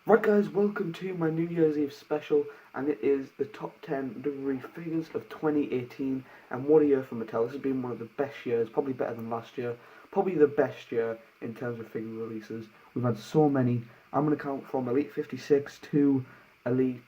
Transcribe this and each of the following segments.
Right guys, welcome to my New Year's Eve special, and it is the top 10 Wwe Figures of 2018, and what a year for Mattel. This has been one of the best years, probably better than last year, probably the best year in terms of figure releases. We've had so many. I'm going to count from Elite 56 to Elite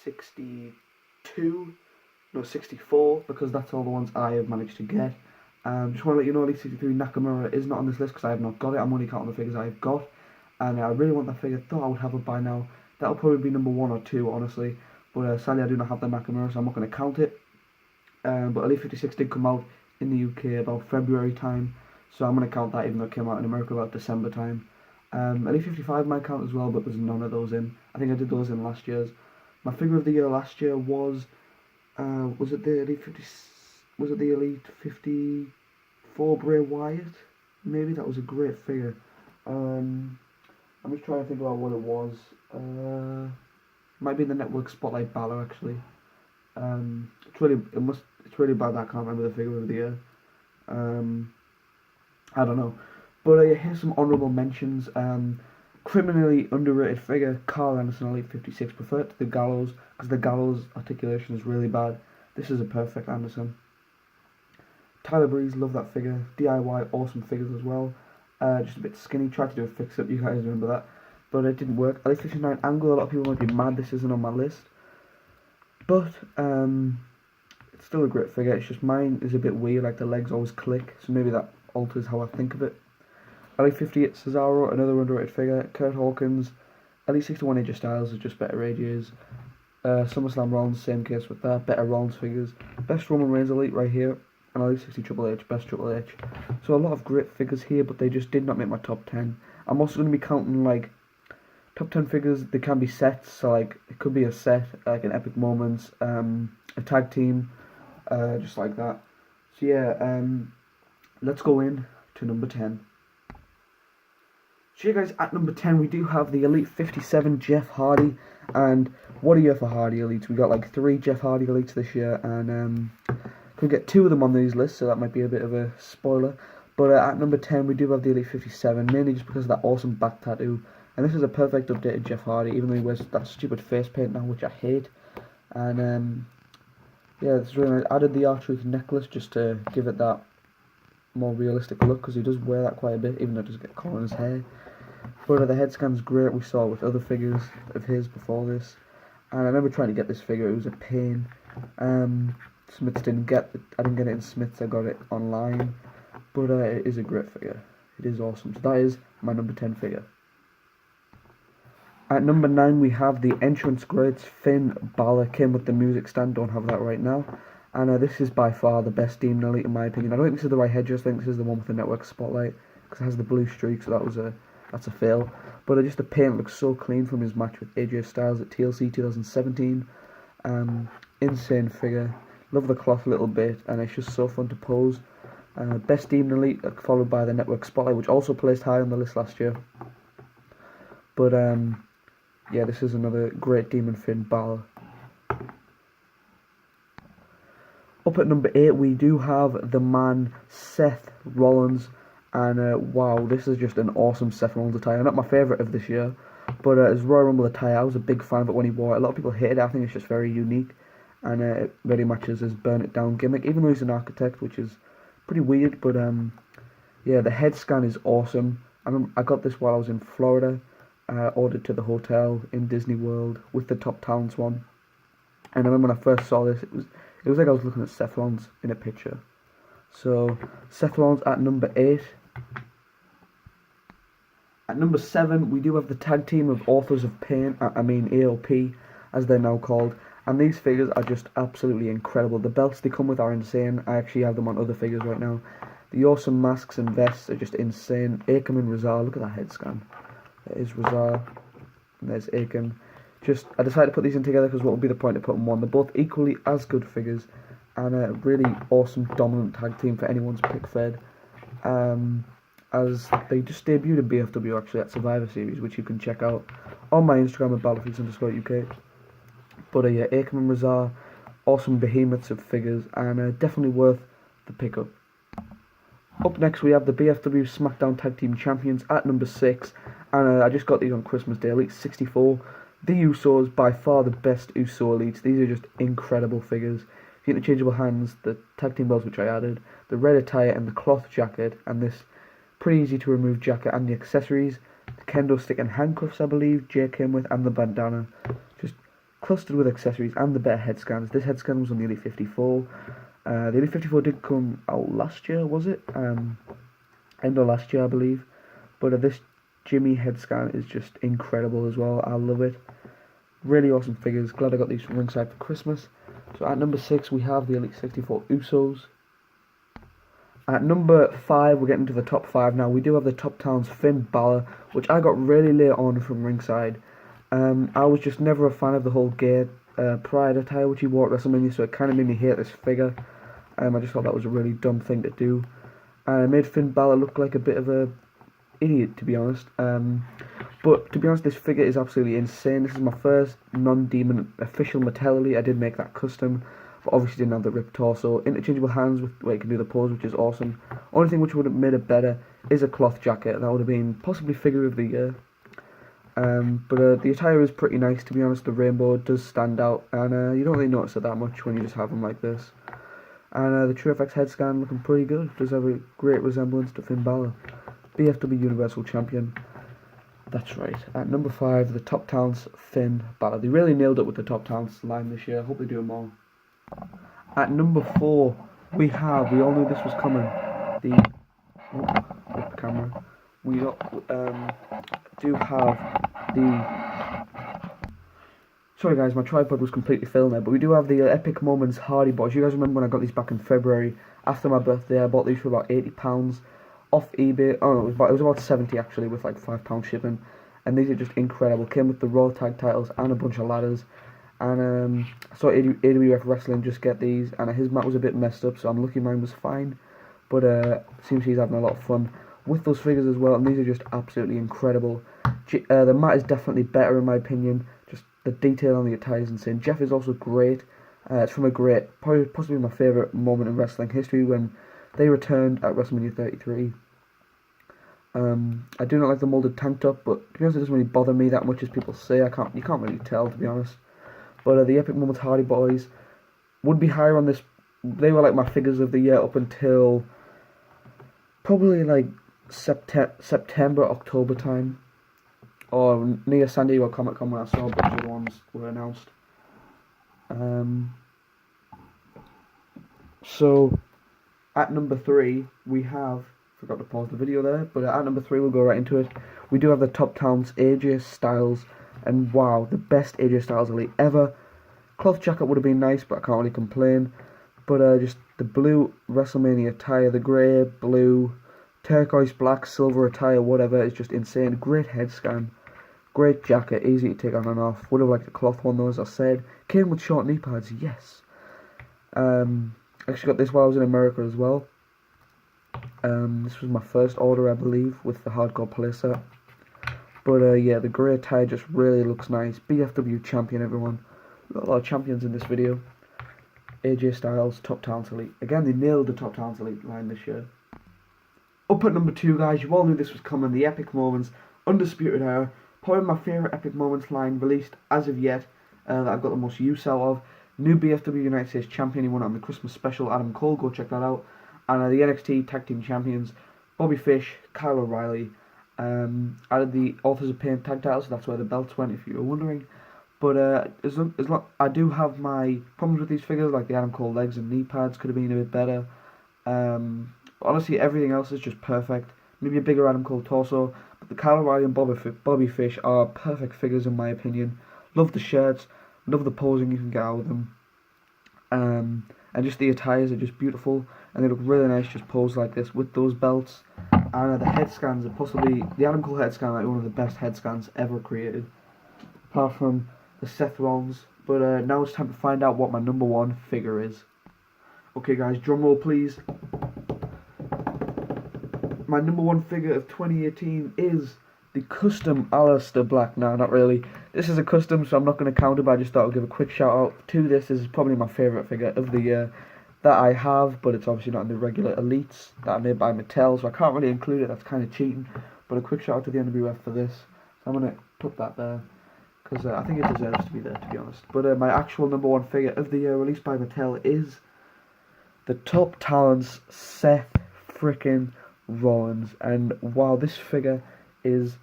62, no 64, because that's all the ones I have managed to get. Just want to let you know Elite 63 Nakamura is not on this list because I have not got it. I'm only counting the figures I have got. And I really want that figure. Thought I would have it by now. That'll probably be number 1 or 2, honestly. But sadly, I do not have the Nakamura, so I'm not going to count it. But Elite 56 did come out in the UK about February time, so I'm going to count that, even though it came out in America about December time. Elite 55 might count as well, but there's none of those in. I think I did those in last year's. My figure of the year last year was it the Elite 50? Was it the Elite 54 Bray Wyatt? Maybe that was a great figure. I'm just trying to think about what it was. Might be the Network Spotlight Balor actually. It's really bad that I can't remember the figure of the year. I don't know. But here's some honourable mentions. Criminally underrated figure, Carl Anderson, Elite 56. Prefer it to the Gallows because the Gallows articulation is really bad. This is a perfect Anderson. Tyler Breeze, love that figure. DIY, awesome figures as well. Just a bit skinny, tried to do a fix-up, you guys remember that, but it didn't work. Elite 59 Angle, a lot of people might be mad this isn't on my list, but it's still a great figure. It's just mine is a bit weird, like the legs always click, so maybe that alters how I think of it. Elite 58 Cesaro, another underrated figure. Kurt Hawkins. Elite 61 AJ Styles is just better AJs. SummerSlam Rollins, same case with that, better Rollins figures. Best Roman Reigns Elite right here. And Elite 60 Triple H, best Triple H. So a lot of great figures here, but they just did not make my top 10. I'm also going to be counting like top 10 figures. They can be sets, so like it could be a set, like an Epic Moments, a tag team, just like that. So yeah, let's go in to number 10. So yeah guys, at number 10 we do have the Elite 57 Jeff Hardy, and what a year for Hardy Elites. We got like 3 Jeff Hardy Elites this year, and could get 2 of them on these lists, so that might be a bit of a spoiler. But at number 10 we do have the Elite 57, mainly just because of that awesome back tattoo. And this is a perfect updated Jeff Hardy, even though he wears that stupid face paint now, which I hate. And yeah, this is really nice. I added the R-Truth necklace just to give it that more realistic look, because he does wear that quite a bit, even though it does get caught in his hair. But the head scan's great. We saw it with other figures of his before this. And I remember trying to get this figure, it was a pain. Smiths didn't get it. I didn't get it in Smiths. I got it online, but it is a great figure. It is awesome. So that is my number 10 figure. At number 9 we have the entrance greats Finn Balor. Came with the music stand. Don't have that right now. And this is by far the best Demon Elite in my opinion. I don't think this is the right headdress. I think this is the one with the Network Spotlight because it has the blue streak. So that's a fail. But just the paint looks so clean from his match with AJ Styles at TLC 2017. Insane figure. Love the cloth a little bit, and it's just so fun to pose. Best Demon Elite, followed by the Network Spotlight, which also placed high on the list last year. But yeah, this is another great Demon Finn Balor. Up at number 8, we do have the man Seth Rollins, and wow, this is just an awesome Seth Rollins attire. Not my favourite of this year, but his Royal Rumble attire, I was a big fan of it when he wore it. A lot of people hate it. I think it's just very unique. And it really matches his Burn It Down gimmick, even though he's an architect, which is pretty weird. But yeah, the head scan is awesome. I got this while I was in Florida, ordered to the hotel in Disney World with the Top Talents one. And I remember when I first saw this, it was like I was looking at Seth Rollins in a picture. So Seth Rollins at number 8. At number 7, we do have the tag team of Authors of Pain. AOP, as they're now called. And these figures are just absolutely incredible. The belts they come with are insane. I actually have them on other figures right now. The awesome masks and vests are just insane. Akam and Razar, look at that head scan. There is Razar, and there's Akam. I decided to put these in together because what would be the point of putting one? They're both equally as good figures, and a really awesome dominant tag team for anyone's pick fed. As they just debuted in BFW actually at Survivor Series, which you can check out on my Instagram at battlefields_UK. But yeah, Akam and Razar, awesome behemoths of figures, and definitely worth the pickup. Up next we have the BFW SmackDown Tag Team Champions at number 6, And I just got these on Christmas Day, Elite 64. The Usos, by far the best Uso Elites. These are just incredible figures. The interchangeable hands, the tag team belts which I added, the red attire and the cloth jacket, and this pretty easy to remove jacket, and the accessories, the kendo stick and handcuffs I believe Jay came with, and the bandana. Just clustered with accessories and the better head scans. This head scan was on the Elite 54. The Elite 54 did come out last year, was it? End of last year I believe. But this Jimmy head scan is just incredible as well. I love it. Really awesome figures. Glad I got these from Ringside for Christmas. So at number 6 we have the Elite 64 Usos. At number 5 we're getting to the top 5 now. We do have the Top Talents Finn Balor, which I got really late on from Ringside. I was just never a fan of the whole gay pride attire which he wore at WrestleMania, so it kind of made me hate this figure. I just thought that was a really dumb thing to do. It made Finn Balor look like a bit of a idiot, to be honest. But to be honest, this figure is absolutely insane. This is my first non-demon official Mattel Elite. I did make that custom, but obviously didn't have the ripped torso. Interchangeable hands with where you can do the pose, which is awesome. Only thing which would have made it better is a cloth jacket. That would have been possibly figure of the year. But the attire is pretty nice, to be honest. The rainbow does stand out, and you don't really notice it that much when you just have them like this. And the TrueFX head scan looking pretty good. Does have a great resemblance to Finn Balor, BFW Universal Champion. That's right. At number 5, the Top Talents Finn Balor. They really nailed it with the Top Talents line this year. I hope they do more. At number 4, we all knew this was coming. With the camera. We do have the. Sorry guys, my tripod was completely failing there, but we do have the Epic Moments Hardy Boys. You guys remember when I got these back in February after my birthday? I bought these for about £80 off eBay. Oh no, it was about 70 actually, with like £5 shipping. And these are just incredible. Came with the Raw tag titles and a bunch of ladders. And I saw AWF Wrestling just get these, and his mat was a bit messed up, so I'm lucky mine was fine. But seems he's having a lot of fun with those figures as well, and these are just absolutely incredible. The mat is definitely better in my opinion. Just the detail on the attire is insane. Jeff is also great. It's from a great, probably possibly my favourite moment in wrestling history, when they returned at WrestleMania 33. I do not like the moulded tank top, but to be honest, it doesn't really bother me that much as people say. You can't really tell, to be honest. But the Epic Moments Hardy Boys would be higher on this. They were like my figures of the year up until probably like September, October time, or near San Diego Comic Con, when I saw a bunch of the ones were announced. So at number 3 we have, forgot to pause the video there, but at number 3 we'll go right into it. We do have the Top Talents AJ Styles, and wow, the best AJ Styles Elite ever. Cloth jacket would have been nice, but I can't really complain. But just the blue WrestleMania attire, the grey, blue, turquoise, black, silver attire, whatever, is just insane. Great head scan, great jacket, easy to take on and off. Would have liked the cloth one though, as I said. Came with short knee pads, yes. Actually got this while I was in America as well. This was my first order, I believe, with the hardcore playset. But yeah, the grey attire just really looks nice. BFW champion, everyone. Got a lot of champions in this video. AJ Styles, Top Talents Elite. Again, they nailed the Top Talents Elite line this year. Up at number 2, guys, you all knew this was coming. The Epic Moments Undisputed Era. Probably my favourite Epic Moments line released as of yet, that I've got the most use out of. New BFW United States Champion, he won it on the Christmas special, Adam Cole, go check that out. And the NXT Tag Team Champions, Bobby Fish, Kyle O'Reilly. Added the Authors of Pain tag titles, so that's where the belts went, if you were wondering. But as long I do have my problems with these figures, like the Adam Cole legs and knee pads could have been a bit better. But honestly, everything else is just perfect. Maybe a bigger Adam Cole torso, but the Kyle O'Reilly and Bobby Fish are perfect figures in my opinion. Love the shirts, love the posing you can get out of them. And just the attires are just beautiful, and they look really nice just posed like this with those belts. And the head scans are possibly, the Adam Cole head scan, like one of the best head scans ever created, apart from the Seth Rollins. But now it's time to find out what my number 1 figure is. Okay guys, drum roll please. My number 1 figure of 2018 is the custom Aleister Black. No, not really. This is a custom, so I'm not going to count it, but I just thought I'd give a quick shout out to this. This is probably my favourite figure of the year that I have, but it's obviously not in the regular Elites that are made by Mattel, so I can't really include it. That's kind of cheating. But a quick shout out to the NWF for this. So I'm going to put that there, because I think it deserves to be there, to be honest. But my actual number one figure of the year, released by Mattel, is the Top Talents Seth frickin' Rollins. And wow, this figure is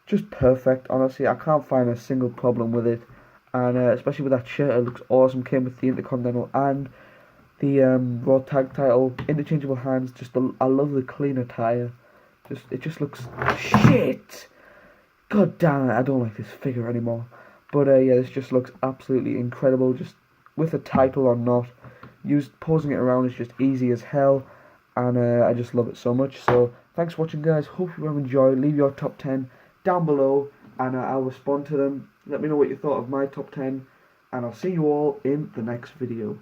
just perfect, honestly. I can't find a single problem with it. And especially with that shirt, it looks awesome. Came with the Intercontinental and the Raw Tag Title, interchangeable hands. I love the clean attire. It just looks shit. God damn it, I don't like this figure anymore. But yeah, this just looks absolutely incredible. Just with a title or not, posing it around is just easy as hell, and I just love it so much. So thanks for watching, guys. Hope you have enjoyed. Leave your top 10 down below, and I'll respond to them. Let me know what you thought of my top 10, and I'll see you all in the next video.